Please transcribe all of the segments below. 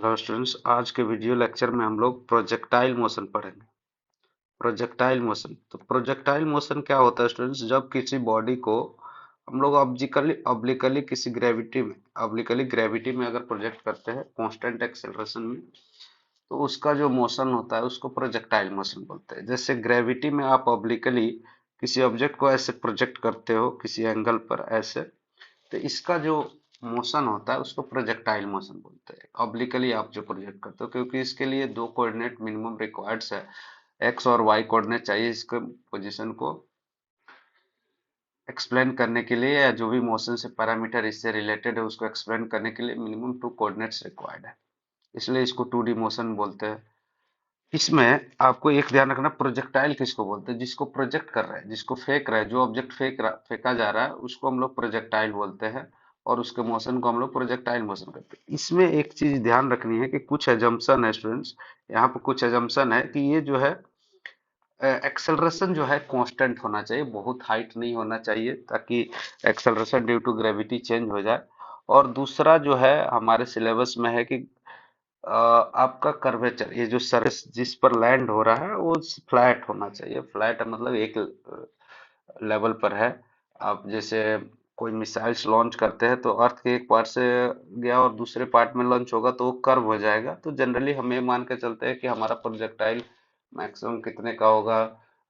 Hello students, आज के video lecture में हम लोग प्रोजेक्टाइल मोशन पढ़ेंगे। प्रोजेक्टाइल मोशन, तो प्रोजेक्टाइल मोशन क्या होता है स्टूडेंट्स? जब किसी बॉडी को हम लोग ऑब्लिकली किसी ग्रेविटी में अगर प्रोजेक्ट करते हैं कांस्टेंट एक्सेलरेशन में, तो उसका जो मोशन होता है उसको प्रोजेक्टाइल मोशन बोलते हैं। जैसे ग्रेविटी में आप ऑब्लिकली किसी ऑब्जेक्ट को ऐसे प्रोजेक्ट करते हो किसी एंगल पर ऐसे, तो इसका जो मोशन होता है उसको प्रोजेक्टाइल मोशन बोलते हैं। ऑब्लिकली आप जो प्रोजेक्ट करते हो, क्योंकि इसके लिए दो कोऑर्डिनेट मिनिमम रिक्वायर्ड्स है, एक्स और वाई कोऑर्डिनेट चाहिए इसके पोजीशन को एक्सप्लेन करने के लिए, या जो भी मोशन से पैरामीटर इससे रिलेटेड है उसको एक्सप्लेन करने के लिए मिनिमम टू कोऑर्डिनेट्स रिक्वायर्ड है, इसलिए इसको 2D मोशन बोलते हैं। इसमें आपको एक ध्यान रखना, प्रोजेक्टाइल किसको बोलते हैं? जिसको प्रोजेक्ट कर रहे हैं, जिसको फेंक रहे हैं, जो ऑब्जेक्ट फेंका जा रहा है उसको हम लोग प्रोजेक्टाइल बोलते हैं, और उसके मोशन को हम लोग प्रोजेक्टाइल मोशन करते हैं। इसमें एक चीज ध्यान रखनी है कि कुछ एजम्पशन है स्टूडेंट्स, यहाँ पर कुछ एजम्पशन है कि ये जो है एक्सेलरेशन जो है कांस्टेंट होना चाहिए, बहुत हाइट नहीं होना चाहिए ताकि acceleration due to gravity change हो जाए। और दूसरा जो है हमारे सिलेबस में है कि आपका कर्वेचर, ये जो सरफेस जिस पर लैंड हो रहा है वो फ्लैट होना चाहिए। फ्लैट मतलब एक लेवल पर है। आप जैसे कोई मिसाइल्स लॉन्च करते हैं तो अर्थ के एक पार्ट से गया और दूसरे पार्ट में लॉन्च होगा तो वो कर्व हो जाएगा। तो जनरली हम ये मान के चलते हैं कि हमारा प्रोजेक्टाइल मैक्सिमम कितने का होगा,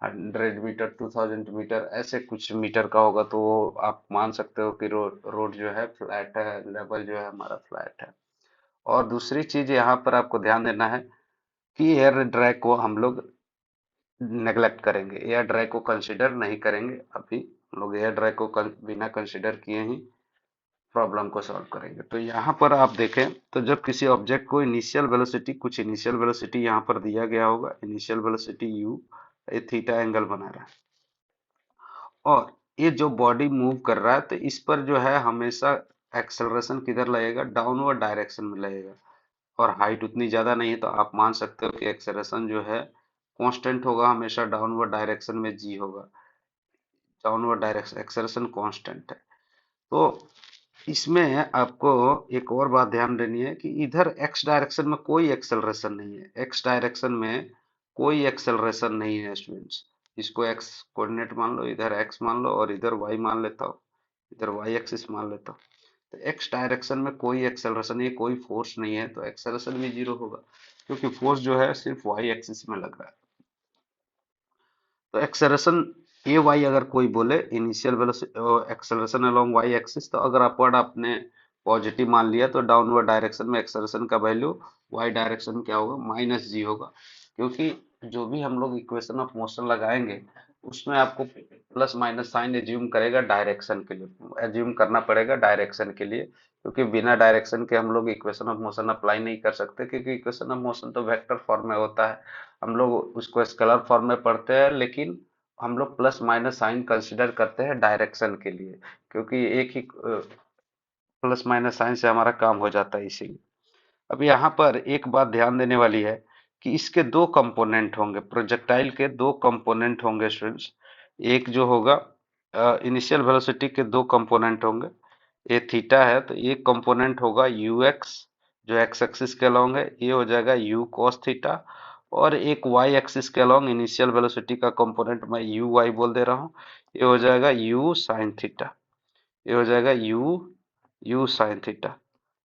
100 मीटर, 2000 मीटर, ऐसे कुछ मीटर का होगा। तो वो आप मान सकते हो कि रोड जो है फ्लैट है, लेवल जो है हमारा फ्लैट है। और दूसरी चीज यहाँ पर आपको ध्यान देना है कि एयर ड्रैग को हम लोग नेग्लेक्ट करेंगे, एयर ड्रैग को कंसिडर नहीं करेंगे। अभी हम लोग एयर ड्रैग को बिना कंसिडर किए ही प्रॉब्लम को सॉल्व करेंगे। तो यहाँ पर आप देखें तो जब किसी ऑब्जेक्ट को इनिशियल वेलोसिटी, कुछ इनिशियल वेलोसिटी यहाँ पर दिया गया होगा, इनिशियल वेलोसिटी u, ये थीटा एंगल बना रहा है, और ये जो बॉडी मूव कर रहा है तो इस पर जो है हमेशा एक्सेलरेशन किधर लगेगा? डाउनवर्ड डायरेक्शन में लगेगा। और हाइट उतनी ज्यादा नहीं है तो आप मान सकते हो कि एक्सेलरेशन जो है कांस्टेंट होगा, हमेशा डाउनवर्ड डायरेक्शन में जी होगा। डाउनवर्ड डायरेक्शन एक्सेलरेशन कांस्टेंट है। तो इसमें आपको एक और बात ध्यान देनी है कि इधर एक्स डायरेक्शन में कोई एक्सेलरेशन नहीं है, एक्स डायरेक्शन में कोई एक्सेलरेशन नहीं है स्टूडेंट्स। इसको एक्स कोऑर्डिनेट मान लो, इधर एक्स मान लो और इधर वाई मान लेता हूँ, इधर वाई एक्सिस मान लेता हूँ। तो एक्स डायरेक्शन में कोई एक्सेलरेशन नहीं है, कोई फोर्स नहीं है, तो एक्सेलरेशन भी जीरो होगा, क्योंकि फोर्स जो है सिर्फ वाई एक्सिस में लग रहा है। तो एक्सेलरेशन ए वाई अगर कोई बोले, initial acceleration along Y axis, तो अगर अपवर्ड आपने पॉजिटिव मान लिया तो डाउनवर्ड डायरेक्शन में एक्सेलरेशन का वैल्यू वाई डायरेक्शन क्या होगा? माइनस जी होगा। क्योंकि जो भी हम लोग इक्वेशन ऑफ मोशन लगाएंगे उसमें आपको प्लस माइनस साइन एज्यूम करेगा डायरेक्शन के लिए, एज्यूम करना पड़ेगा डायरेक्शन के लिए, क्योंकि बिना डायरेक्शन के हम लोग इक्वेशन ऑफ मोशन अप्लाई नहीं कर सकते, क्योंकि इक्वेशन ऑफ मोशन तो वेक्टर फॉर्म में होता है। हम लोग उसको स्केलर फॉर्म में पढ़ते हैं, लेकिन हम लोग प्लस माइनस साइन कंसिडर करते हैं डायरेक्शन के लिए, क्योंकि एक ही प्लस माइनस साइन से हमारा काम हो जाता है इसीलिए। अब यहाँ पर एक बात ध्यान देने वाली है कि इसके दो कंपोनेंट होंगे, प्रोजेक्टाइल के दो कंपोनेंट होंगे स्टूडेंट्स। एक जो होगा इनिशियल वेलोसिटी के दो कंपोनेंट होंगे, ये थीटा है तो एक कंपोनेंट होगा यू एक्स, जो एक्स एक्सिस के अलोंग है, ये हो जाएगा यू कॉस थीटा। और एक वाई एक्सिस के अलोंग इनिशियल वेलोसिटी का कंपोनेंट मैं यू वाई बोल दे रहा हूँ, ये हो जाएगा यू साइन थीटा। ये हो जाएगा U U sine theta.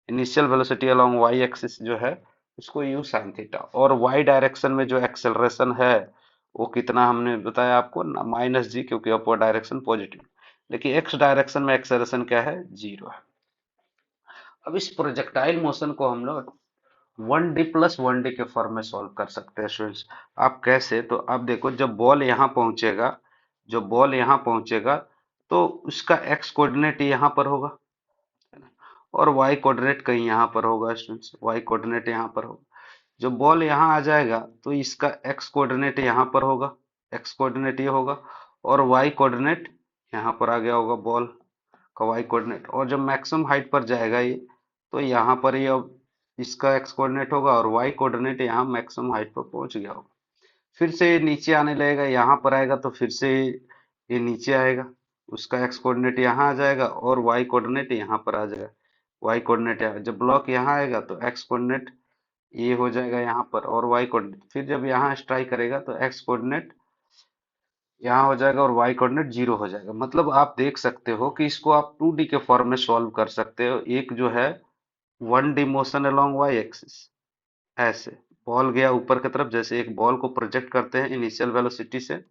Initial velocity along Y axis जो है उसको यू साइन थीटा, और वाई डायरेक्शन में जो एक्सेलरेशन है वो कितना हमने बताया आपको? माइनस जी, क्योंकि अपवर्ड डायरेक्शन पॉजिटिव। लेकिन एक्स डायरेक्शन में एक्सेलरेशन क्या है? जीरो है। अब इस प्रोजेक्टाइल मोशन को हम लोग 1D प्लस 1D के फॉर्म में सॉल्व कर सकते हैं स्टूडेंट्स। आप कैसे? तो आप देखो, जब बॉल यहाँ पहुंचेगा, जब बॉल यहाँ पहुंचेगा तो उसका एक्स कोऑर्डिनेट यहाँ पर होगा, है ना? और वाई कोऑर्डिनेट कहीं यहाँ पर होगा स्टूडेंट्स, वाई कोऑर्डिनेट यहाँ पर होगा। जब बॉल यहाँ आ जाएगा तो इसका एक्स कोऑर्डिनेट यहाँ पर होगा, एक्स कोऑर्डिनेट ये होगा, और वाई कोऑर्डिनेट यहाँ पर आ गया होगा बॉल का वाई कोऑर्डिनेट। और जब मैक्सिमम हाइट पर जाएगा ये, तो यहाँ पर ये अब इसका एक्स कोऑर्डिनेट होगा और वाई कोऑर्डिनेट यहाँ मैक्सिमम हाइट पर पहुंच गया होगा। फिर से ये नीचे आने लगेगा, यहाँ पर आएगा तो फिर से ये नीचे आएगा, उसका एक्स कोऑर्डिनेट यहाँ आ जाएगा और वाई कोऑर्डिनेट यहाँ पर आ जाएगा। वाई कोऑर्डिनेट यहाँ, जब ब्लॉक यहाँ आएगा तो एक्स कोऑर्डिनेट ये हो जाएगा यहाँ पर, और वाई कोऑर्डिनेट फिर जब यहाँ स्ट्राइक करेगा तो एक्स कोऑर्डिनेट यहाँ हो जाएगा और वाई कोऑर्डिनेट जीरो हो जाएगा। मतलब आप देख सकते हो कि इसको आप 2D के फॉर्म में सॉल्व कर सकते हो। एक जो है 1D motion along Y axis, ऐसे बॉल गया ऊपर की तरफ, जैसे एक बॉल को प्रोजेक्ट करते हैं इनिशियल वेलोसिटी से,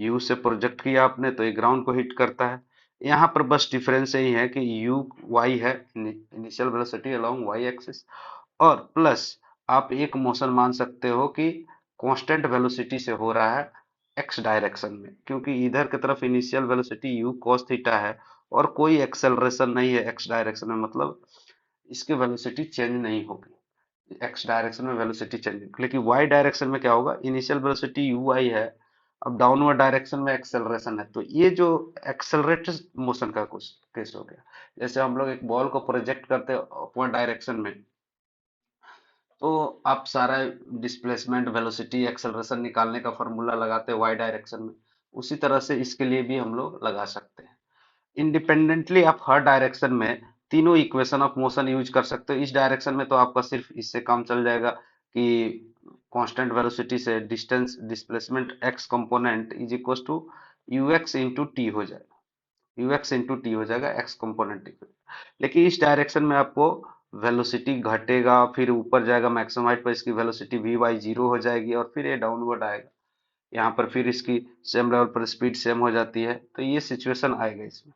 यू से प्रोजेक्ट किया आपने तो ये ग्राउंड को हिट करता है। यहाँ पर बस डिफरेंस यही है कि यू वाई है, initial velocity along Y axis, और प्लस आप एक मोशन मान सकते हो कि कांस्टेंट वेलोसिटी से हो रहा है एक्स डायरेक्शन में, क्योंकि इधर की तरफ initial velocity you cos theta है और कोई एक्सेलरेशन नहीं है एक्स डायरेक्शन में, मतलब इसकी वेलोसिटी चेंज नहीं होगी। एक्स डायरेक्शन में वेलोसिटी चेंज होगी, लेकिन वाई डायरेक्शन में क्या होगा, इनिशियल वेलोसिटी यू आई है, अब डाउनवर्ड डायरेक्शन में एक्सेलरेशन है, तो ये जो एक्सेलरेटेड मोशन का कुछ केस हो गया। जैसे हम लोग एक बॉल को प्रोजेक्ट करते हैं अपवर्ड डायरेक्शन में, तो आप सारा डिस्प्लेसमेंट वेलोसिटी एक्सेलरेशन निकालने का फॉर्मूला लगाते हैं वाई डायरेक्शन में, उसी तरह से इसके लिए भी हम लोग लगा सकते हैं। इंडिपेंडेंटली आप हर डायरेक्शन में तीनों इक्वेशन ऑफ मोशन यूज कर सकते हो। इस डायरेक्शन में तो आपका सिर्फ इससे काम चल जाएगा कि कांस्टेंट वेलोसिटी से distance displacement X component is equal to U X into T हो जाएगा, यू एक्स इंटू टी हो जाएगा एक्स कंपोनेंट इक्वल। लेकिन इस डायरेक्शन में आपको वेलोसिटी घटेगा, फिर ऊपर जाएगा मैक्सिमम हाइट पर, इसकी वेलोसिटी वी वाई जीरो हो जाएगी और फिर ये डाउनवर्ड आएगा, यहाँ पर फिर इसकी सेम लेवल पर स्पीड सेम हो जाती है, तो ये सिचुएशन आएगा इसमें।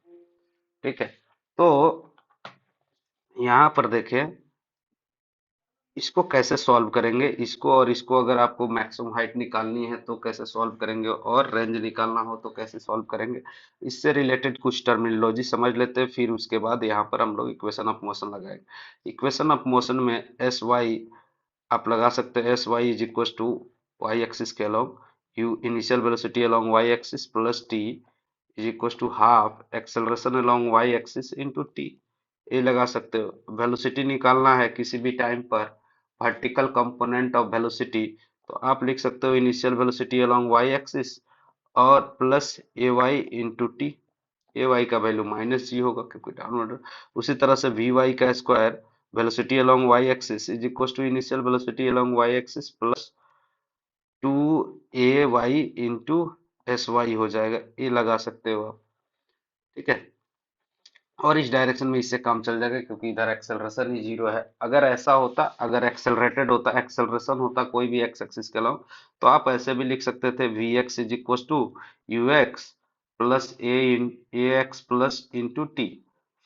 ठीक है, तो यहाँ पर देखें इसको कैसे सॉल्व करेंगे, इसको और इसको अगर आपको मैक्सिमम हाइट निकालनी है तो कैसे सॉल्व करेंगे, और रेंज निकालना हो तो कैसे सॉल्व करेंगे, इससे रिलेटेड कुछ टर्मिनोलॉजी समझ लेते हैं, फिर उसके बाद यहाँ पर हम लोग इक्वेशन ऑफ मोशन लगाएंगे। इक्वेशन ऑफ मोशन में एस वाई आप लगा सकते हैं, S Y is equal to Y axis के along u initial velocity along Y axis plus T is equal to half acceleration along Y axis into T. ये लगा सकते हो। वेलोसिटी निकालना है किसी भी टाइम पर, वर्टिकल कंपोनेंट ऑफ वेलोसिटी, तो आप लिख सकते हो initial velocity along Y axis और plus A Y into T. A Y का वैल्यू माइनस जी होगा क्योंकि डाउनवर्ड। उसी तरह से वी वाई का square velocity along Y axis is equal to initial velocity along Y axis plus two A Y into S Y हो जाएगा, ये लगा सकते हो आप। ठीक है, और इस डायरेक्शन में इससे काम चल जाएगा क्योंकि इधर एक्सेलरेशन ही जीरो है। अगर ऐसा होता, अगर एक्सेलरेटेड होता, एक्सेलरेशन होता कोई भी एक्स एक्सिस के अलावा, तो आप ऐसे भी लिख सकते थे V X is equal to U X plus A X plus into T.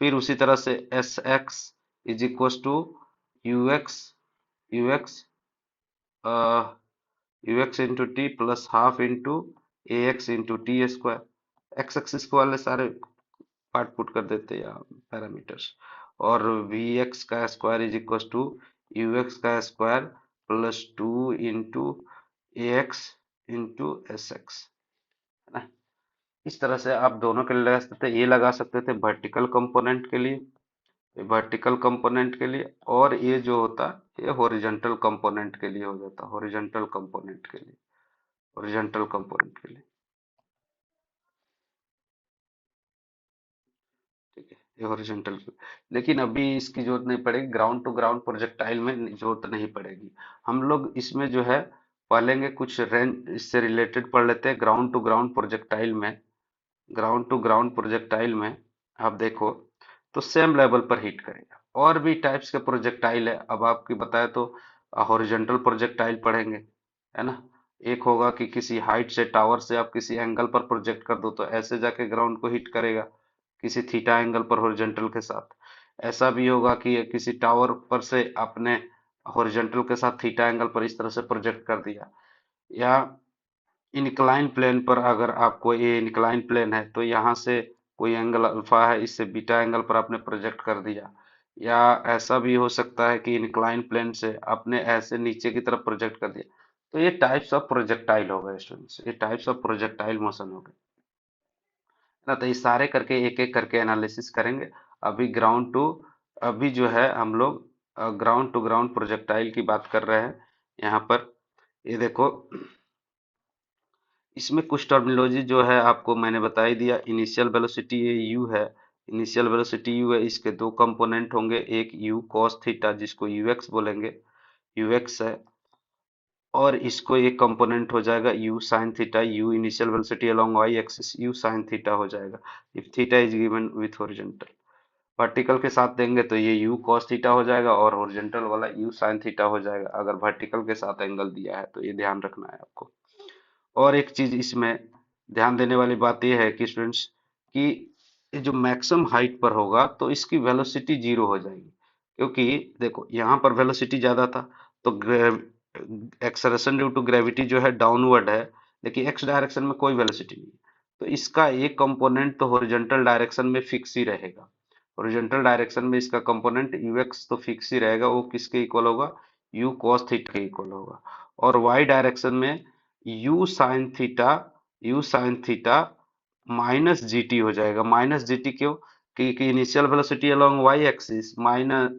फिर उसी तरह से S X is equal to U X, U X U X into T plus half into A X into T square. X axis को वाले सारे part put कर देते हैं यहाँ पैरामीटर्स, और वी एक्स का square is equal to U X का square plus two into A X into S X, है ना। इस तरह से आप दोनों के लिए लगा सकते थे, ये लगा सकते थे वर्टिकल कंपोनेंट के लिए, वर्टिकल कंपोनेंट के लिए, और ये जो होता ये हॉरिजॉन्टल कंपोनेंट के लिए हो जाता, हॉरिजॉन्टल कंपोनेंट के लिए, हॉरिजॉन्टल कंपोनेंट के लिए। ठीक है, ये हॉरिजॉन्टल, लेकिन अभी इसकी जरूरत नहीं पड़ेगी, ग्राउंड टू ग्राउंड प्रोजेक्टाइल में जरूरत नहीं पड़ेगी। हम लोग इसमें जो है पढ़ेंगे कुछ रेंज, इससे रिलेटेड पढ़ लेते हैं ग्राउंड टू ग्राउंड प्रोजेक्टाइल में। ग्राउंड टू ग्राउंड प्रोजेक्टाइल में आप देखो तो सेम लेवल पर हिट करेगा। और भी टाइप्स के प्रोजेक्टाइल है, अब आपकी बताए तो हॉरिजॉन्टल प्रोजेक्टाइल पढ़ेंगे, है ना। एक होगा कि किसी हाइट से, टावर से आप किसी एंगल पर प्रोजेक्ट कर दो तो ऐसे जाके ग्राउंड को हिट करेगा किसी थीटा एंगल पर हॉरिजॉन्टल के साथ। ऐसा भी होगा कि किसी टावर पर से आपने हॉरिजॉन्टल के साथ थीटा एंगल पर इस तरह से प्रोजेक्ट कर दिया, या इंक्लाइन प्लेन पर, अगर आपको ये इंक्लाइन प्लेन है तो यहाँ से कोई एंगल अल्फा है, इससे बीटा एंगल पर आपने प्रोजेक्ट कर दिया। या ऐसा भी हो सकता है कि इंक्लाइन प्लेन से आपने ऐसे नीचे की तरफ प्रोजेक्ट कर दिया। तो ये टाइप्स ऑफ प्रोजेक्टाइल हो गए स्टूडेंट्स, ये टाइप्स ऑफ प्रोजेक्टाइल मोशन हो गए ना। तो ये सारे करके एक एक करके एनालिसिस करेंगे। अभी ग्राउंड टू, अभी जो है हम लोग ग्राउंड टू ग्राउंड प्रोजेक्टाइल की बात कर रहे हैं यहाँ पर। ये देखो इसमें कुछ टर्मिनोलॉजी जो है आपको मैंने बता ही दिया। इनिशियल वेलोसिटी ये यू है, इनिशियल वेलोसिटी यू है, इसके दो कंपोनेंट होंगे, एक यू कॉस थीटा जिसको यू एक्स बोलेंगे, यूएक्स है, और इसको एक कंपोनेंट हो जाएगा U sine theta, U initial velocity along Y axis you sine theta हो जाएगा if theta is given with horizontal. Vertical के साथ देंगे तो ये यू कॉस थीटा हो जाएगा, और हॉरिजॉन्टल वाला यू साइन थीटा हो जाएगा अगर वर्टिकल के साथ एंगल दिया है तो। ये ध्यान रखना है आपको। और एक चीज इसमें ध्यान देने वाली बात यह है कि स्टूडेंट्स, कि ये जो मैक्सिमम हाइट पर होगा तो इसकी वेलोसिटी जीरो हो जाएगी, क्योंकि देखो यहाँ पर वेलोसिटी ज्यादा था, तो एक्सलरेशन ड्यू टू ग्रेविटी जो है डाउनवर्ड है, लेकिन एक्स डायरेक्शन में कोई वेलोसिटी नहीं है, तो इसका एक कंपोनेंट तो हॉरिजॉन्टल डायरेक्शन में फिक्स ही रहेगा। हॉरिजॉन्टल डायरेक्शन में इसका कंपोनेंट यूएक्स तो फिक्स ही रहेगा, वो किसके इक्वल होगा, यू कॉस थीटा के इक्वल होगा। और वाई डायरेक्शन में U sine theta minus G T हो जाएगा। माइनस जी टी क्यों, कि initial velocity along Y axis minus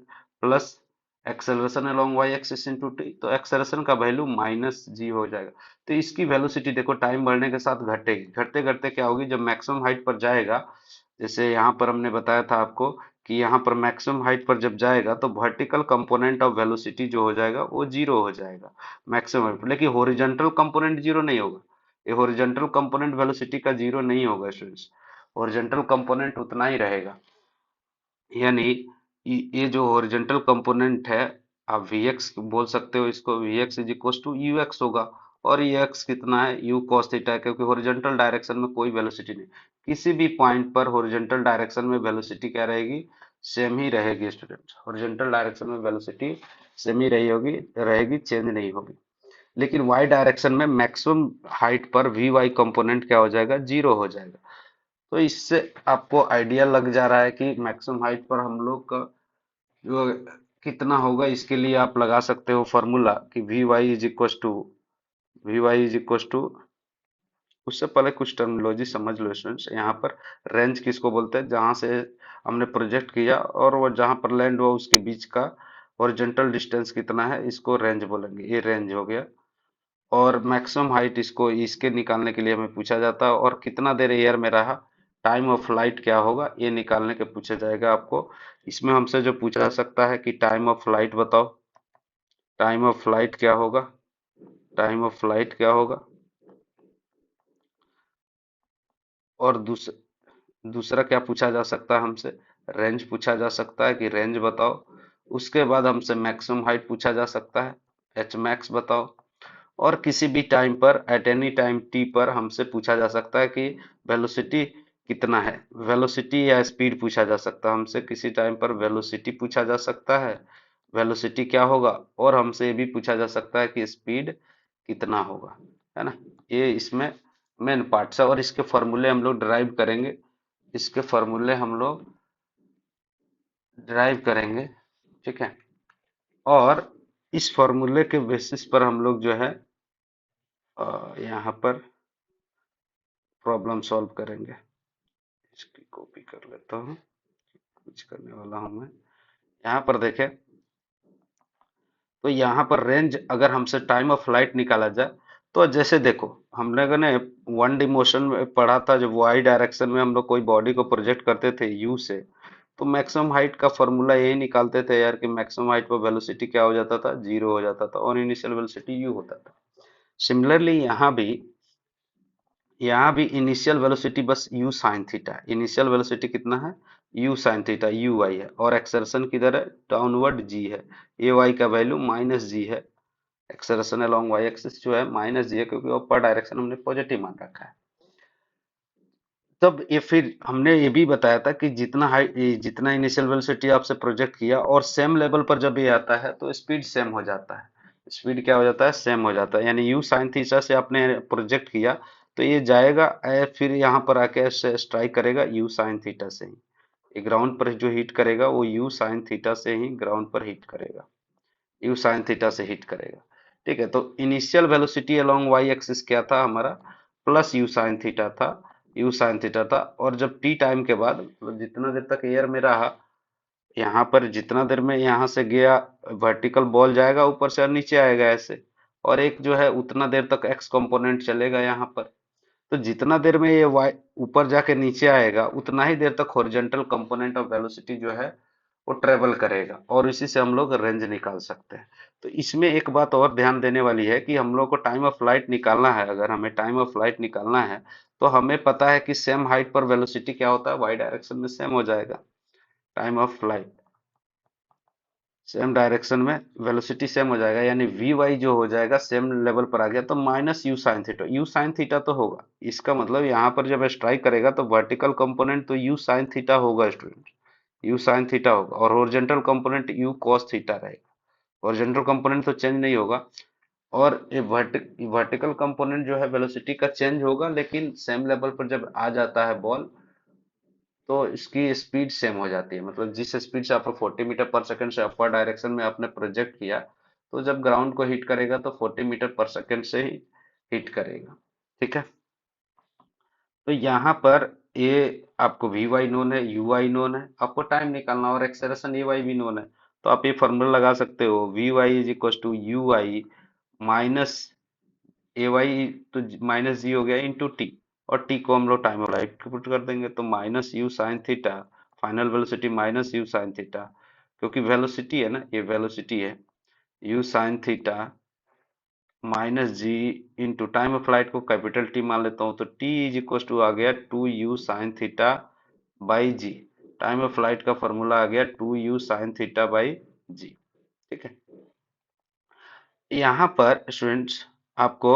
plus acceleration along Y axis into T, तो एक्सेलरेशन का वैल्यू माइनस जी हो जाएगा। तो इसकी वेलोसिटी देखो टाइम बढ़ने के साथ घटेगी, घटते घटते क्या होगी, जब मैक्सिमम हाइट पर जाएगा, जैसे यहाँ पर हमने बताया था आपको कि यहाँ पर मैक्सिमम हाइट पर जब जाएगा तो वर्टिकल कंपोनेंट ऑफ वेलोसिटी जो हो जाएगा वो जीरो हो जाएगा मैक्सिमम हाइट पर, लेकिन हॉरिजॉन्टल कंपोनेंट जीरो नहीं होगा। ये हॉरिजॉन्टल कंपोनेंट वेलोसिटी का जीरो नहीं होगा स्टूडेंट्स, हॉरिजॉन्टल कंपोनेंट उतना ही रहेगा। यानी ये जो हॉरिजॉन्टल कंपोनेंट है, आप Vx बोल सकते हो इसको, Vx is equal to Ux होगा। और ये x कितना है, u cos थीटा है, क्योंकि हॉरिजॉन्टल डायरेक्शन में कोई वेलोसिटी नहीं, किसी भी पॉइंट पर हॉरिजॉन्टल डायरेक्शन में वेलोसिटी क्या रहेगी, सेम ही रहेगी स्टूडेंट। हॉरिजॉन्टल डायरेक्शन में वेलोसिटी सेम ही रही होगी, रहेगी, चेंज नहीं होगी। लेकिन y डायरेक्शन में मैक्सिमम हाइट पर वी वाई कंपोनेंट क्या हो जाएगा, जीरो हो जाएगा। तो इससे आपको आइडिया लग जा रहा है कि मैक्सिमम हाइट पर हम लोग का जो कितना होगा, इसके लिए आप लगा सकते हो फॉर्मूला कि V Y is equal to, उससे पहले कुछ टर्मिनोलॉजी समझ लो स्टूडेंट्स। यहाँ पर रेंज किसको बोलते हैं, जहां से हमने प्रोजेक्ट किया और वो जहां पर लैंड हुआ उसके बीच का हॉरिजॉन्टल डिस्टेंस कितना है, इसको रेंज बोलेंगे। ये रेंज हो गया। और मैक्सिमम हाइट इसको इसके निकालने के लिए हमें पूछा जाता है, और कितना देर एयर में रहा, टाइम ऑफ फ्लाइट क्या होगा, ये निकालने के पूछा जाएगा आपको। इसमें हमसे जो पूछा जा सकता है कि टाइम ऑफ फ्लाइट बताओ, टाइम ऑफ फ्लाइट क्या होगा, टाइम ऑफ फ्लाइट क्या होगा। और दूसरा क्या पूछा जा सकता है हमसे, रेंज पूछा जा सकता है कि रेंज बताओ। उसके बाद हमसे मैक्सिमम हाइट पूछा जा सकता है, एच मैक्स बताओ। और किसी भी टाइम पर एट एनी टाइम टी पर हमसे पूछा जा सकता है कि वेलोसिटी कितना है, वेलोसिटी या स्पीड पूछा जा सकता है हमसे, किसी टाइम पर वेलोसिटी पूछा जा सकता है, वेलोसिटी क्या होगा, और हमसे ये भी पूछा जा सकता है कि स्पीड कितना होगा, है ना। ये इसमें मेन पार्ट्स है, और इसके फॉर्मूले हम लोग ड्राइव करेंगे, इसके फॉर्मूले हम लोग ड्राइव करेंगे, ठीक है। और इस फॉर्मूले के बेसिस पर हम लोग जो है यहाँ पर प्रॉब्लम सॉल्व करेंगे। इसकी कॉपी कर लेता हूँ, कुछ करने वाला हूँ मैं। यहाँ पर देखें, तो यहाँ पर रेंज अगर हमसे टाइम ऑफ फ्लाइट निकाला जाए, तो जैसे देखो हमने ने वन डी मोशन में पढ़ा था, जब वाई डायरेक्शन में हम लोग कोई बॉडी को प्रोजेक्ट करते थे यू से, तो मैक्सिमम हाइट का फॉर्मूला यही निकालते थे यार, कि मैक्सिमम हाइट पर वेलोसिटी क्या हो जाता था, जीरो हो जाता था, और इनिशियल वेलोसिटी यू होता था। सिमिलरली यहाँ भी इनिशियल वेलोसिटी बस u sine theta, initial velocity कितना है, u sine theta U Y है, और एक्सर्शन किधर है, डाउनवर्ड g है, ए वाई का वैल्यू माइनस जी है। एक्सर्शन अलोंग वाई एक्सिस जो है माइनस जी है, क्योंकि अपर डायरेक्शन हमने पॉजिटिव मान रखा है। तब ये फिर हमने ये भी बताया था कि जितना हाई, जितना इनिशियल वेलोसिटी आपसे प्रोजेक्ट किया और सेम लेवल पर जब ये आता है तो स्पीड सेम हो जाता है, स्पीड क्या हो जाता है, सेम हो जाता है। यानी यू साइन थीटा से आपने प्रोजेक्ट किया तो ये जाएगा फिर यहाँ पर आके स्ट्राइक करेगा यू साइन थीटा से ही, ग्राउंड पर जो हिट करेगा वो यू साइन थीटा से ही ग्राउंड पर हिट करेगा, यू साइन थीटा से हिट करेगा। ठीक है, तो initial velocity along Y axis क्या था हमारा, प्लस यू साइन थीटा था, यू साइन थीटा था। और जब टी टाइम के बाद, मतलब जितना देर तक एयर में रहा, यहाँ पर जितना देर में यहाँ से गया, वर्टिकल बॉल जाएगा ऊपर से और नीचे आएगा ऐसे, और एक जो है उतना देर तक एक्स कंपोनेंट चलेगा यहाँ पर। तो जितना देर में ये वाई ऊपर जाके नीचे आएगा, उतना ही देर तक हॉरिजॉन्टल कंपोनेंट ऑफ वेलोसिटी जो है वो ट्रेवल करेगा और इसी से हम लोग रेंज निकाल सकते हैं। तो इसमें एक बात और ध्यान देने वाली है कि हम लोग को टाइम ऑफ फ्लाइट निकालना है। अगर हमें टाइम ऑफ फ्लाइट निकालना है तो हमें पता है कि सेम हाइट पर वेलोसिटी क्या होता है, वाई डायरेक्शन में सेम हो जाएगा। Time of flight same direction में वेलोसिटी सेम हो जाएगा, यानी वी वाई जो हो जाएगा सेम लेवल पर आ गया, तो minus U sine theta. U sine theta तो होगा, इसका मतलब यहाँ पर जब स्ट्राइक करेगा तो वर्टिकल कंपोनेंट तो यू साइन थीटा होगा स्टूडेंट, यू साइन थीटा होगा, और horizontal component you cos theta रहेगा। हॉरिजॉन्टल कंपोनेंट तो चेंज नहीं होगा, और ये वर्टिकल कंपोनेंट जो है वेलोसिटी का चेंज होगा, लेकिन सेम लेवल पर जब आ जाता है बॉल तो इसकी स्पीड सेम हो जाती है। मतलब जिस स्पीड से आपको 40 मीटर पर सेकंड से अपर डायरेक्शन में आपने प्रोजेक्ट किया, तो जब ग्राउंड को हिट करेगा तो 40 मीटर पर सेकंड से ही हिट करेगा। ठीक है, तो यहाँ पर ये आपको वी वाई नोन है, यू वाई नोन है, आपको टाइम निकालना, और एक्सेलरेशन ए वाई भी नोन है। तो आप ये फॉर्मूला लगा सकते हो, V Y is equal to U Y minus A Y, तो माइनस जी हो गया इंटू टी, और टी को हम लोग टाइम ऑफ लाइट पुट कर देंगे, तो minus U sine theta, final velocity minus U sine theta, क्योंकि वेलोसिटी है ना, ये वेलोसिटी है, U sine theta minus G into time of flight को कैपिटल टी मान लेता हूँ, तो टी इज इक्व टू आ गया 2u sine theta by G. Time of flight का फॉर्मूला आ गया 2u साइन थीटा बाई जी। ठीक है, यहाँ पर स्टूडेंट्स आपको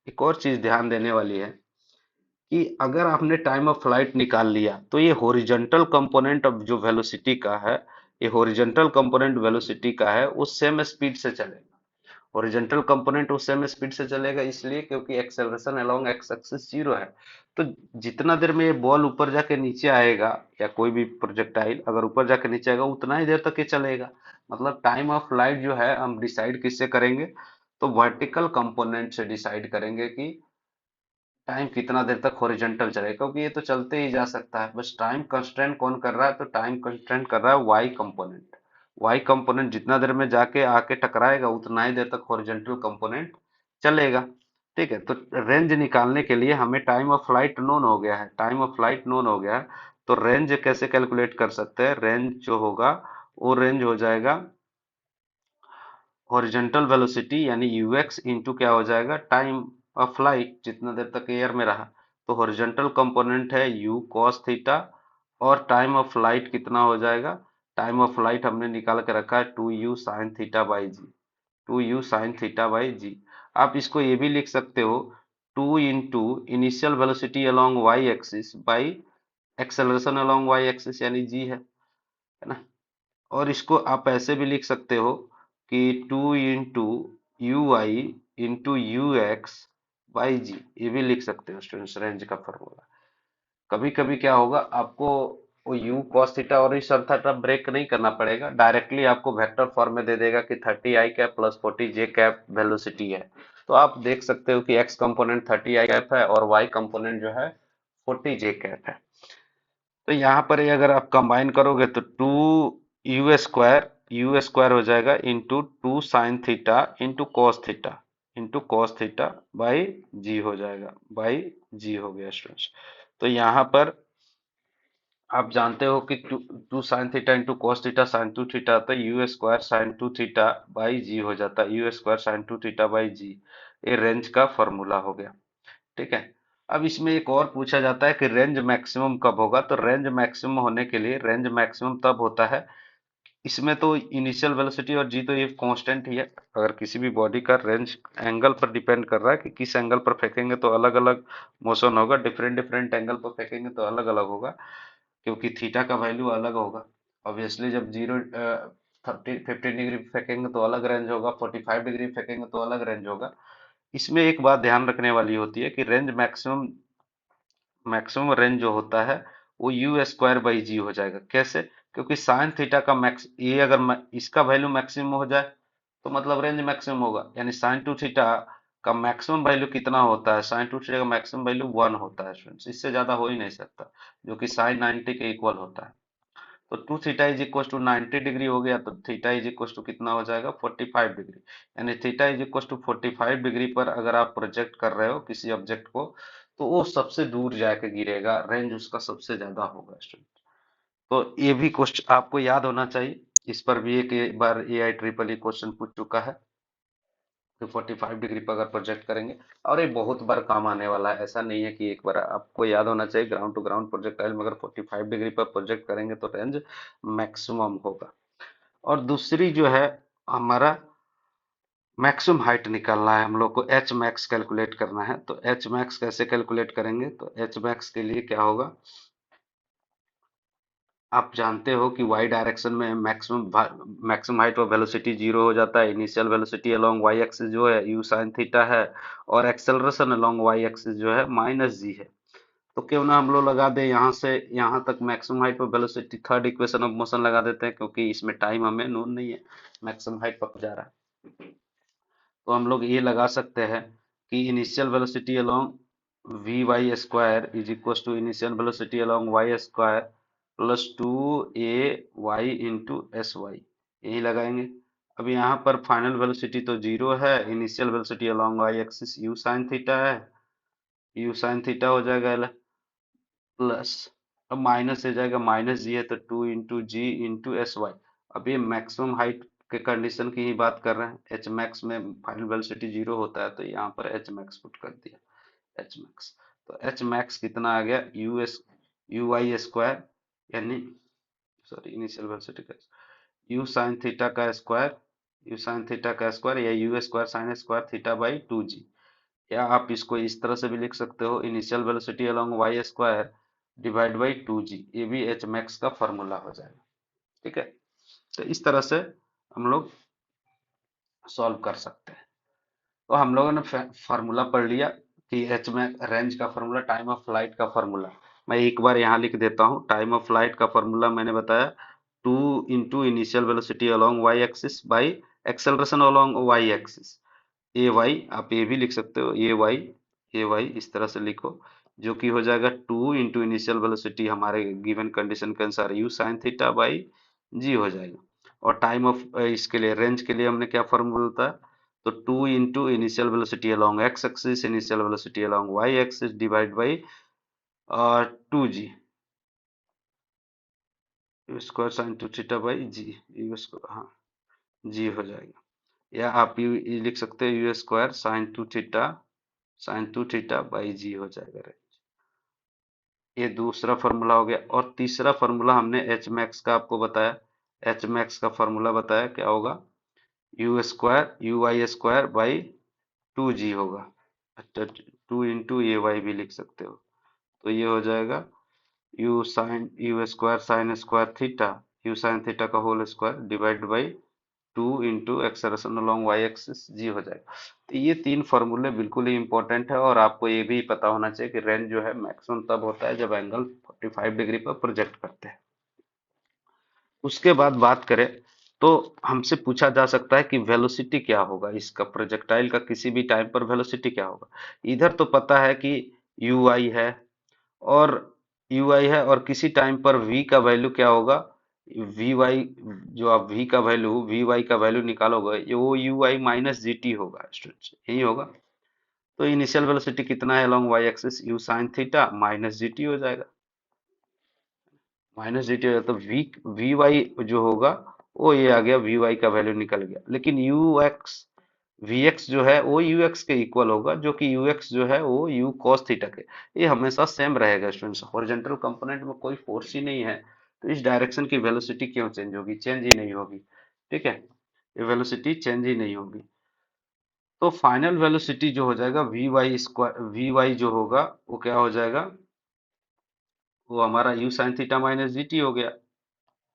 एक और चीज ध्यान देने वाली है कि अगर आपने टाइम ऑफ फ्लाइट निकाल लिया तो ये हॉरिजॉन्टल कंपोनेंट ऑफ जो वेलोसिटी का है, ये हॉरिजॉन्टल कंपोनेंट वेलोसिटी का है, वो सेम स्पीड से चलेगा। हॉरिजॉन्टल कंपोनेंट उस सेम स्पीड से चलेगा, इसलिए क्योंकि acceleration along x axis zero है। तो जितना देर में ये बॉल ऊपर जाके नीचे आएगा, या कोई भी प्रोजेक्टाइल अगर ऊपर जाके नीचे आएगा, उतना ही देर तक ये चलेगा। मतलब टाइम ऑफ फ्लाइट जो है हम डिसाइड किससे करेंगे, तो वर्टिकल कंपोनेंट से डिसाइड करेंगे कि टाइम कितना देर तक हॉरिजॉन्टल चलेगा, क्योंकि ये तो चलते ही जा सकता है। बस टाइम कंस्ट्रेंट कौन कर रहा है, तो टाइम कंस्ट्रेंट कर रहा है वाई कंपोनेंट। वाई कंपोनेंट जितना देर में जाके आके टकराएगा उतना ही देर तक हॉरिजॉन्टल कंपोनेंट चलेगा। ठीक है, तो रेंज निकालने के लिए हमें टाइम ऑफ फ्लाइट नोन हो गया है, टाइम ऑफ फ्लाइट नोन हो गया है, तो रेंज कैसे कैलकुलेट कर सकते हैं, रेंज जो होगा वो रेंज हो जाएगा हॉरिजॉन्टल वेलोसिटी यानी यूएक्स इंटू क्या हो जाएगा, टाइम ऑफ फ्लाइट, जितना देर तक एयर में रहा। तो हॉरिजॉन्टल कंपोनेंट है यू कॉस थीटा, और टाइम ऑफ फ्लाइट कितना हो जाएगा, टाइम ऑफ फ्लाइट हमने निकाल के रखा है 2u sine theta by G, 2u sine theta by G. आप इसको ये भी लिख सकते हो 2 into initial velocity along Y axis by acceleration along Y axis, यानी जी है ना। और इसको आप ऐसे भी लिख सकते हो कि 2 into u I into u X by G, ये भी लिख सकते हो स्टूडेंट्स, रेंज का फॉर्मूला। कभी कभी क्या होगा, आपको वो यू कॉस थीटा और इस अर्थात ब्रेक नहीं करना पड़ेगा, डायरेक्टली आपको वेक्टर फॉर्म में दे देगा कि 30 आई कैप प्लस 40 जे कैप वेलोसिटी है। तो आप देख सकते हो कि एक्स कंपोनेंट 30 आई कैप है और वाई कंपोनेंट जो है 40 जे कैप है। तो यहाँ पर ये अगर आप कंबाइन करोगे तो यू स्क्वायर हो जाएगा into 2 sine theta into cos theta by G हो जाएगा, बाई जी हो गया स्टूडेंट्स। तो यहाँ पर आप जानते हो कि two two sine theta into cos theta sine two theta, तो u square sine two theta by G हो जाता है, u square sine two theta by G. ये रेंज का फॉर्मूला हो गया। ठीक है, अब इसमें एक और पूछा जाता है कि रेंज मैक्सिमम कब होगा, तो रेंज मैक्सिमम होने के लिए रेंज मैक्सिमम तब होता है, इसमें तो इनिशियल वेलोसिटी और जी तो ये कांस्टेंट ही है। अगर किसी भी बॉडी का रेंज एंगल पर डिपेंड कर रहा है कि किस एंगल पर फेंकेंगे तो अलग अलग मोशन होगा, डिफरेंट डिफरेंट एंगल पर फेंकेंगे तो अलग अलग होगा, क्योंकि थीटा का वैल्यू अलग होगा। ऑब्वियसली जब 15 डिग्री फेंकेंगे तो अलग रेंज होगा, 45 डिग्री फेंकेंगे तो अलग रेंज होगा। इसमें एक बात ध्यान रखने वाली होती है कि रेंज मैक्सिमम मैक्सिमम रेंज जो होता है वो यू स्क्वायर बाई जी हो जाएगा। कैसे, क्योंकि साइन थीटा का मैक्स ये अगर इसका वैल्यू मैक्सिमम हो जाए तो मतलब रेंज मैक्सिमम होगा, यानी साइन टू थीटा का मैक्सिमम वैल्यू कितना होता है, साइन टू थीटा का मैक्सिमम वैल्यू 1 होता है स्टूडेंट्स, इससे ज्यादा हो ही नहीं सकता, जो कि साइन 90 के इक्वल होता है। तो 2 theta is equal to 90 degree हो गया, तो थीटा इज इक्वल टू कितना हो जाएगा, 45 डिग्री। यानी theta is equal to 45 degree पर अगर आप प्रोजेक्ट कर रहे हो किसी ऑब्जेक्ट को, तो वो सबसे दूर जाके गिरेगा, रेंज उसका सबसे ज्यादा होगा स्टूडेंट। तो ये भी क्वेश्चन आपको याद होना चाहिए। इस पर भी एक बार AI ट्रिपल ई क्वेश्चन पूछ चुका है कि 45 डिग्री पर अगर प्रोजेक्ट करेंगे, और ये बहुत बार काम आने वाला है। ऐसा नहीं है कि एक बार, आपको याद होना चाहिए ग्राउंड टू ग्राउंड प्रोजेक्टाइल में अगर 45 डिग्री पर प्रोजेक्ट करेंगे तो रेंज मैक्सिमम होगा। और दूसरी जो है, हमारा मैक्सिमम हाइट निकालना है हम लोग को, एच मैक्स कैलकुलेट करना है। तो एच मैक्स कैसे कैलकुलेट करेंगे? तो एच मैक्स के लिए क्या होगा, आप जानते हो कि वाई डायरेक्शन में मैक्सिमम हाइट और वेलोसिटी जीरो हो जाता है। Initial velocity along Y axis जो है यू साइन थीटा है, और एक्सेलरेशन अलोंग वाई एक्सिस जो है माइनस जी है। तो क्यों ना हम लोग लगा दे यहाँ से यहाँ तक मैक्सिमम हाइट और velocity, third equation of motion लगा देते हैं, क्योंकि इसमें टाइम हमें नोन नहीं है, मैक्सिमम हाइट पर जा रहा है। तो हम लोग ये लगा सकते हैं कि initial velocity along V Y square is equal to initial velocity along Y square plus 2 a y into S Y, यही लगाएंगे। अब यहाँ पर फाइनल वेलोसिटी तो जीरो है, initial velocity along Y axis you sine theta है, U sine theta हो जाएगा प्लस, अब माइनस से जाएगा, माइनस जी है तो 2 इंटू जी इंटू एस वाई। अब ये मैक्सिमम हाइट के कंडीशन की ही बात कर रहे हैं, एच मैक्स में फाइनल वेलोसिटी जीरो होता है, तो यहाँ पर एच मैक्स पुट कर दिया, एच मैक्स। तो एच मैक्स कितना आ गया, यू वाई स्क्वायर, यानी सॉरी इनिशियल वेलोसिटी का यू साइन थीटा का स्क्वायर, यू साइन थीटा का स्क्वायर या you square sine square theta by 2g। या आप इसको इस तरह से भी लिख सकते हो, initial velocity along Y square divide by 2g, ये भी एच मैक्स का फॉर्मूला हो जाएगा। ठीक है, तो इस तरह से हम लोग सॉल्व कर सकते हैं। तो हम लोगों ने फार्मूला पढ़ लिया कि एच में रेंज का फार्मूला, टाइम ऑफ फ्लाइट का फार्मूला मैं एक बार यहाँ लिख देता हूँ। टाइम ऑफ फ्लाइट का फार्मूला मैंने बताया, 2 into initial velocity along Y axis by acceleration along Y axis. A y आप ये भी लिख सकते हो, ए वाई इस तरह से लिखो, जो कि हो जाएगा 2 इंटू इनिशियल वेलोसिटी हमारे गिवन कंडीशन के अनुसार you sine theta by G हो जाएगा। और टाइम ऑफ इसके लिए रेंज के लिए हमने क्या फॉर्मूला था, तो 2 into initial velocity along x axis initial velocity along Y axis divide by 2g, u square sine two theta by g, u square, हाँ जी हो जाएगा। या आप यू लिख सकते हो u square sine two theta by G हो जाएगा। ये दूसरा फॉर्मूला हो गया। और तीसरा फॉर्मूला हमने एच मैक्स का आपको बताया, एच मैक्स का फॉर्मूला बताया क्या होगा, u square u y square by 2g होगा। अच्छा, 2 इंटू ए वाई भी लिख सकते हो, तो ये हो जाएगा u square sine square theta, u sine theta का whole square divide by 2 into acceleration along Y axis G हो जाएगा। तो ये तीन फॉर्मूले बिल्कुल ही इंपॉर्टेंट है, और आपको ये भी पता होना चाहिए कि रेंज जो है मैक्सिमम तब होता है जब एंगल 45 डिग्री पर प्रोजेक्ट करते हैं। उसके बाद बात करें तो हमसे पूछा जा सकता है कि वेलोसिटी क्या होगा इसका, प्रोजेक्टाइल का किसी भी टाइम पर वेलोसिटी क्या होगा। इधर तो पता है कि यू आई है, और यू आई है, और किसी टाइम पर v का वैल्यू क्या होगा, वी वाई, जो आप v का वैल्यू वी वाई का वैल्यू निकालोगे ये वो u i minus ji t होगा स्टूडेंट्स, यही होगा। तो इनिशियल वेलोसिटी कितना है along Y axis, you sine theta minus G T हो जाएगा, माइनस जी टी हो जाएगा। तो वी वाई जो होगा वो ये आ गया, वी वाई का वैल्यू निकल गया। लेकिन यू एक्स वी एक्स जो है वो यू एक्स के इक्वल होगा, जो कि यू एक्स जो है वो यू कॉस थीटा के, ये हमेशा सेम रहेगा स्टूडेंट्स। हॉरिजॉन्टल कंपोनेंट में कोई फोर्स ही नहीं है, तो इस डायरेक्शन की वेलोसिटी क्यों चेंज होगी, चेंज ही नहीं होगी। ठीक है, ये वेलोसिटी चेंज ही नहीं होगी। तो फाइनल वेलोसिटी जो हो जाएगा v Y square, v y जो होगा वो क्या हो जाएगा, वो हमारा u sine theta minus G T हो गया,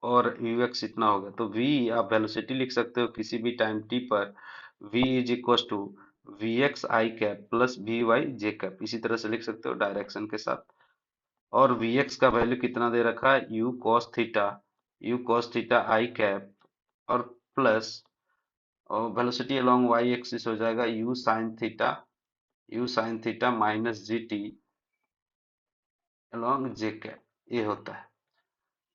और यू एक्स इतना हो गया। तो v आप वेलोसिटी लिख सकते हो किसी भी टाइम t पर, v is equal to v x i cap plus v y j cap, इसी तरह से लिख सकते हो डायरेक्शन के साथ। और वी एक्स का वैल्यू कितना दे रखा है, you cos theta I cap, और प्लस, और वेलोसिटी अलोंग वाई एक्सिस हो जाएगा U sine theta minus G T along जे कैप, ये होता है।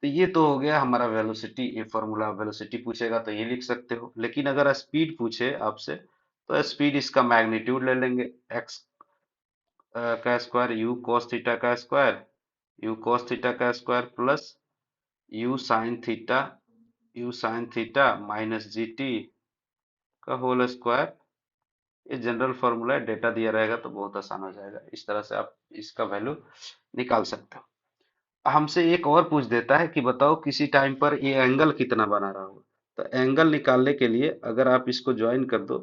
तो ये तो हो गया हमारा वेलोसिटी, ये फॉर्मूला। वेलोसिटी पूछेगा तो ये लिख सकते हो, लेकिन अगर स्पीड पूछे आपसे तो स्पीड इसका मैग्नीट्यूड ले लेंगे, एक्स का स्क्वायर यू कॉस थीटा का स्क्वायर, यू कॉस थीटा का square plus U sine theta minus G T का होल स्क्वायर। ये जनरल फॉर्मूला है, डेटा दिया रहेगा तो बहुत आसान हो जाएगा। इस तरह से आप इसका वैल्यू निकाल सकते हो। हमसे एक और पूछ देता है कि बताओ किसी टाइम पर ये एंगल कितना बना रहा होगा। तो एंगल निकालने के लिए अगर आप इसको ज्वाइन कर दो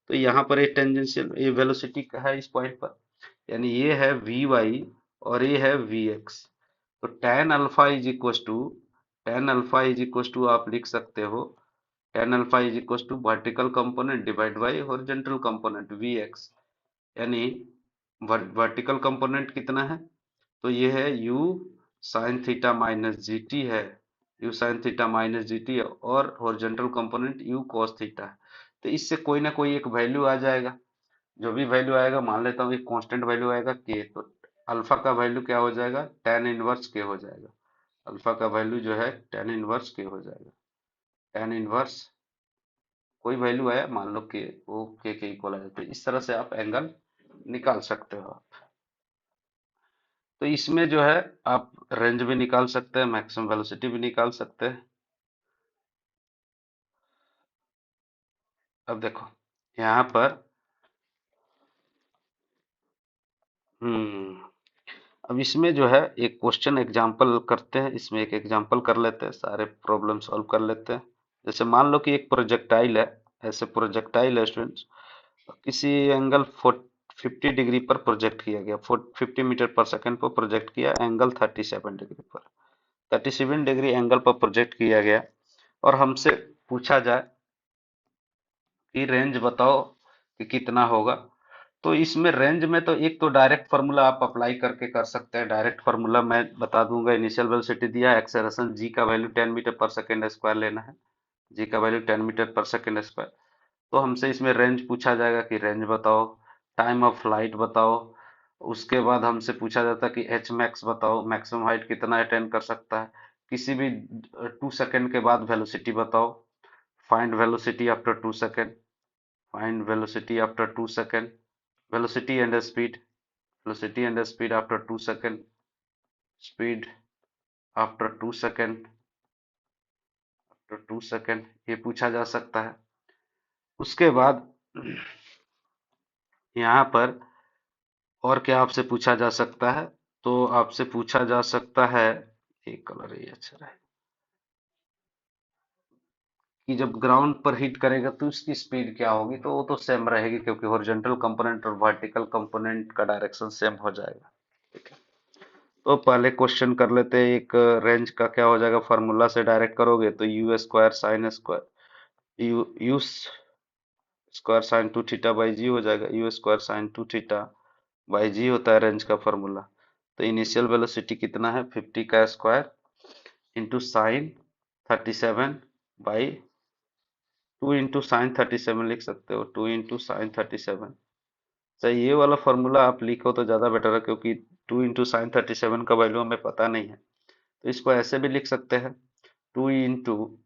तो यहाँ पर ये टेंजेंशियल ये वेलोसिटी का है इस पॉइंट पर, यानी ये है वी वाई और ये है वी एक्स। तो tan alpha is equals to आप लिख सकते हो tan alpha is equals to vertical component divide by horizontal component V X. यानी वर्टिकल कंपोनेंट कितना है, तो ये है u साइन थीटा माइनस जी टी है, u साइन थीटा माइनस जी टी, और horizontal component u cos theta है। तो इससे कोई ना कोई एक वैल्यू आ जाएगा। जो भी वैल्यू आएगा, मान लेता हूँ एक कांस्टेंट वैल्यू आएगा k, तो अल्फा का वैल्यू क्या हो जाएगा, tan इनवर्स k हो जाएगा। अल्फा का वैल्यू जो है tan इनवर्स k हो जाएगा। tan इनवर्स कोई वैल्यू आया, मान लो k, वो k के इक्वल आया, तो इस तरह से आप एंगल निकाल सकते हो। तो इसमें जो है आप रेंज भी निकाल सकते हैं, मैक्सिमम वेलोसिटी भी निकाल सकते हैं। अब देखो यहाँ पर हम्म अब इसमें जो है एक क्वेश्चन एग्जांपल करते हैं, इसमें एक एग्जांपल कर लेते हैं, सारे प्रॉब्लम सॉल्व कर लेते हैं। जैसे मान लो कि एक प्रोजेक्टाइल है, ऐसे प्रोजेक्टाइल है स्टूडेंट्स, किसी एंगल 50 डिग्री पर प्रोजेक्ट किया गया, 50 मीटर पर सेकंड पर प्रोजेक्ट किया, एंगल 37 डिग्री पर, 37 डिग्री एंगल पर प्रोजेक्ट किया गया। और हमसे पूछा जाए कि रेंज बताओ कि कितना होगा। तो इसमें रेंज में तो एक तो डायरेक्ट फार्मूला आप अप्लाई करके कर सकते हैं। डायरेक्ट फार्मूला मैं बता दूंगा। इनिशियल वेलोसिटी दिया है, एक्सेलरेशन जी का वैल्यू 10 मीटर पर सेकेंड स्क्वायर लेना है, जी का वैल्यू 10 मीटर पर सेकेंड स्क्वायर। तो हमसे इसमें रेंज पूछा जाएगा कि रेंज बताओ, टाइम ऑफ फ्लाइट बताओ। उसके बाद हमसे पूछा जाता है कि एच मैक्स बताओ, मैक्सिमम हाइट कितना अटेन कर सकता है। किसी भी 2 सेकेंड के बाद वेलोसिटी बताओ, find velocity after 2 second, find velocity after 2 second, velocity and speed, velocity and speed after 2 second, speed after 2 second, after 2 second, ये पूछा जा सकता है। उसके बाद यहाँ पर और क्या आपसे पूछा जा सकता है, तो आपसे पूछा जा सकता है, एक कलर ये अच्छा रहे, कि जब ग्राउंड पर हिट करेगा तो उसकी स्पीड क्या होगी। तो वो तो सेम रहेगी, क्योंकि हॉरिजॉन्टल कंपोनेंट और वर्टिकल कंपोनेंट का डायरेक्शन सेम हो जाएगा। ठीक है, तो पहले क्वेश्चन कर लेते हैं। एक रेंज का क्या हो जाएगा, फार्मूला से डायरेक्ट करोगे तो u square sine square u square sine two theta by G हो जाएगा। U square sine two theta by G होता है रेंज का फार्मूला। तो इनिशियल वेलोसिटी कितना है, 50 का square into sine 37 by 2 into sine 37 लिख सकते हो, 2 इंटू साइन 37। सही, ये वाला फार्मूला आप लिखो तो ज़्यादा बेटर है, क्योंकि 2 इंटू साइन 37 का वैल्यू हमें पता नहीं है। तो इसको ऐसे भी लिख सकते हैं, 2 into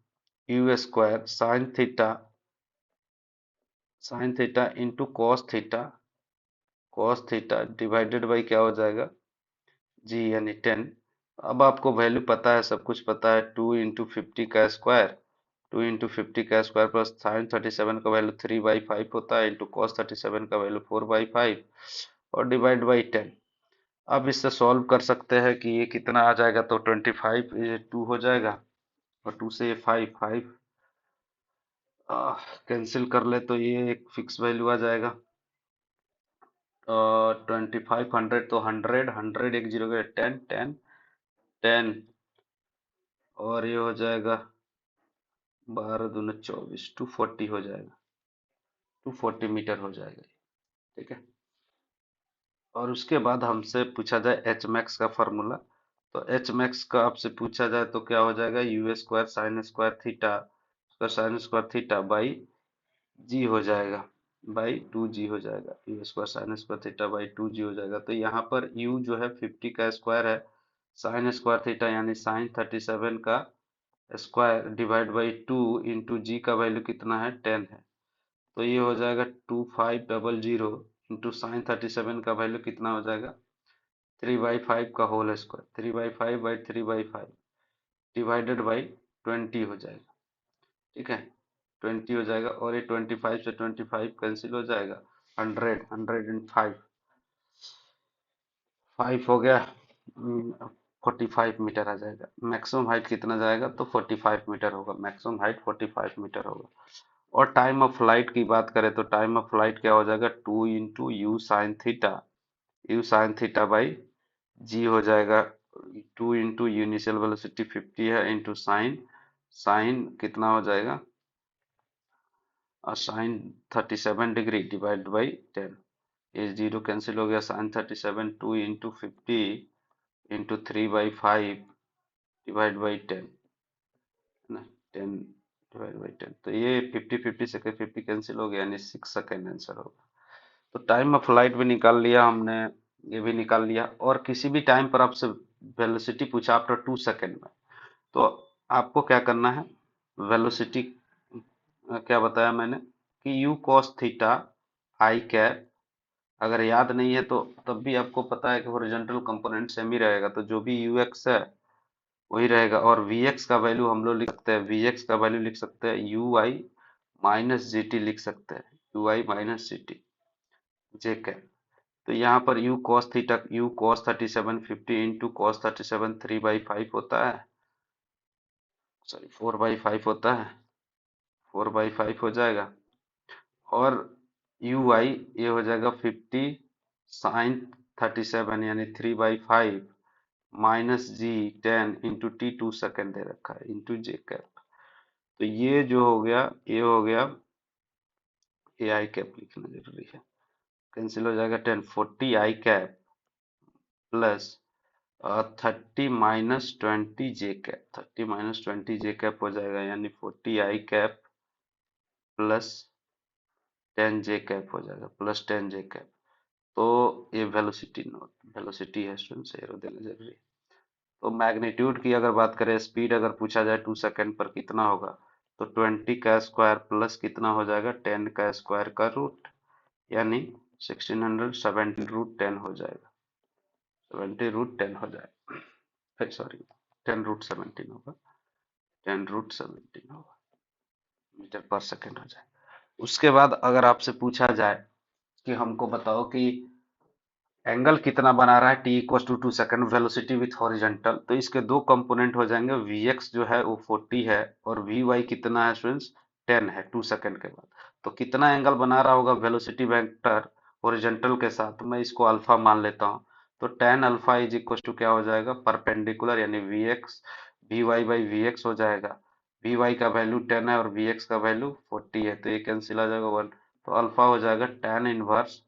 you square sign theta into cos theta divided by क्या हो जाएगा, जी यानी 10। अब आपको वैल्यू पता है, सब कुछ पता है। 2 इंटू 50 का स्क्वायर प्लस साइन 37 का वैल्यू 3/5 होता है, इंटू कॉस 37 का वैल्यू 4/5 और डिवाइड बाई 10। अब इससे सॉल्व कर सकते हैं कि ये कितना आ जाएगा, तो 25 ये 2 हो जाएगा, और 2 से ये 5 5 कैंसिल कर ले तो ये एक फिक्स वैल्यू आ जाएगा। 25 100 तो 100 एक जीरो के 10 10 10, और ये हो जाएगा 12 दूनी 24, 240 हो जाएगा, 240 मीटर हो जाएगा। ठीक है, और उसके बाद हमसे पूछा जाए एच मैक्स का फॉर्मूला। तो एच मैक्स का आपसे पूछा जाए तो क्या हो जाएगा, u square sine square theta by G हो जाएगा, बाई 2 जी हो जाएगा। U square sine square theta by 2 G हो जाएगा। तो यहाँ पर यू जो है 50 का स्क्वायर है, साइन स्क्वायर थीटा यानी साइन 37 का स्क्वायर डिवाइड बाई 2 इंटू जी का वैल्यू कितना है, 10 है। तो ये हो जाएगा 2500 इंटू साइन 37 का वैल्यू कितना हो जाएगा, 3/5 का whole square, 3/5 by 3/5। Divided by 20 हो जाएगा। ठीक है, 20 हो जाएगा और ये 25 से 25 कैंसिल हो जाएगा। 100, 105, 5 हो गया। 45 मीटर आ जाएगा। मैक्सिमम हाइट कितना जाएगा तो 45 मीटर होगा। मैक्सिमम हाइट 45 मीटर होगा। और टाइम ऑफ फ्लाइट की बात करें तो टाइम ऑफ फ्लाइट क्या हो जाएगा, 2 into u sine theta, u sine theta by G हो जाएगा। 2 इंटू इनिशियल वेलोसिटी 50 है इंटू साइन, साइन कितना हो जाएगा, और साइन 37 डिग्री डिवाइड बाई 10। ये जीरो कैंसिल हो गया। Sine 37, 2 into 50 into 3/5 divide by 10 है ना, 10 डिवाइड बाई 10। तो ये 50 सेकेंड 50 कैंसिल हो गया, यानी 6 सेकेंड आंसर होगा। तो टाइम ऑफ फ्लाइट भी निकाल लिया हमने, ये भी निकाल लिया। और किसी भी टाइम पर आपसे वेलोसिटी पूछा आफ्टर 2 सेकेंड में, तो आपको क्या करना है, वेलोसिटी क्या बताया मैंने कि you cos theta I cap, अगर याद नहीं है तो तब भी आपको पता है कि हॉरिजॉन्टल कंपोनेंट सेम ही रहेगा, तो जो भी यू एक्स है वही रहेगा। और वी एक्स का वैल्यू हम लोग लिख सकते हैं, वी एक्स का वैल्यू लिख सकते हैं you i minus G T लिख सकते हैं, you i minus G T J cap. तो यहाँ पर you cos theta, you cos 3750 into cos 37 3/5 होता है, सॉरी 4/5 होता है, 4/5 हो जाएगा। और यू आई ये हो जाएगा 50 साइन 37 यानी 3/5 माइनस जी 10 इंटू टी 2 सेकेंड दे रखा है इंटू जे कैप। तो ये जो हो गया, ये हो गया, ये आई कैप लिखना जरूरी है, कैंसिल हो जाएगा। 10 40 आई कैप प्लस 30 माइनस 20 जे कैप, 30 माइनस 20 जे कैप हो जाएगा, यानी 40 आई कैप प्लस 10 जे कैप हो जाएगा, प्लस 10 जे कैप। तो ये वेलोसिटी नोट, वेलोसिटी है स्टूडेंट्स, एरो देना जरूरी है। तो मैग्नीट्यूड की अगर बात करें, स्पीड अगर पूछा जाए 2 सेकंड पर कितना होगा, तो 20 का स्क्वायर प्लस कितना हो जाएगा, 10 का स्क्वायर का रूट, यानी 1670 रूट 10 हो जाएगा, 70 रूट 10 हो जाएगा, सॉरी 10 रूट 17 होगा, 10 रूट 17 होगा, मीटर पर सेकंड हो जाएगा। उसके बाद अगर आपसे पूछा जाए कि हमको बताओ कि एंगल कितना बना रहा है t equal to 2 second, velocity with horizontal, तो इसके दो कंपोनेंट हो जाएंगे, वी एक्स जो है वो 40 है और वी वाई कितना है स्टूडेंट्स, 10 है 2 सेकंड के बाद। तो कितना एंगल बना रहा होगा वेलोसिटी वेक्टर हॉरिजेंटल के साथ, तो मैं इसको अल्फा मान लेता हूँ। तो tan alpha is equal to क्या हो जाएगा, परपेंडिकुलर, यानी v x v y by v x हो जाएगा। वी वाई का वैल्यू 10 है और वी एक्स का वैल्यू 40 है, तो ये कैंसिल आ जाएगा 1। तो अल्फा हो जाएगा टेन इनवर्स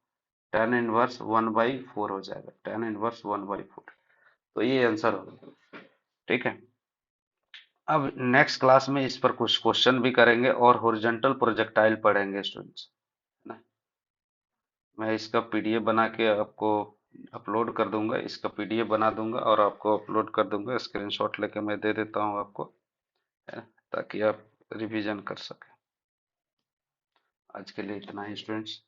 1/4 हो जाएगा, टेन इनवर्स 1/4। तो ये आंसर होगा। ठीक है, अब नेक्स्ट क्लास में इस पर कुछ क्वेश्चन भी करेंगे और हॉरिजॉन्टल प्रोजेक्टाइल पढ़ेंगे स्टूडेंट्स ना। मैं इसका पीडीएफ बना के आपको अपलोड कर दूंगा, इसका पीडीएफ बना दूंगा और आपको अपलोड कर दूंगा, स्क्रीनशॉट लेके मैं दे देता हूँ आपको, है ना, ताकि आप रिवीजन कर सकें। आज के लिए इतना ही स्टूडेंट्स।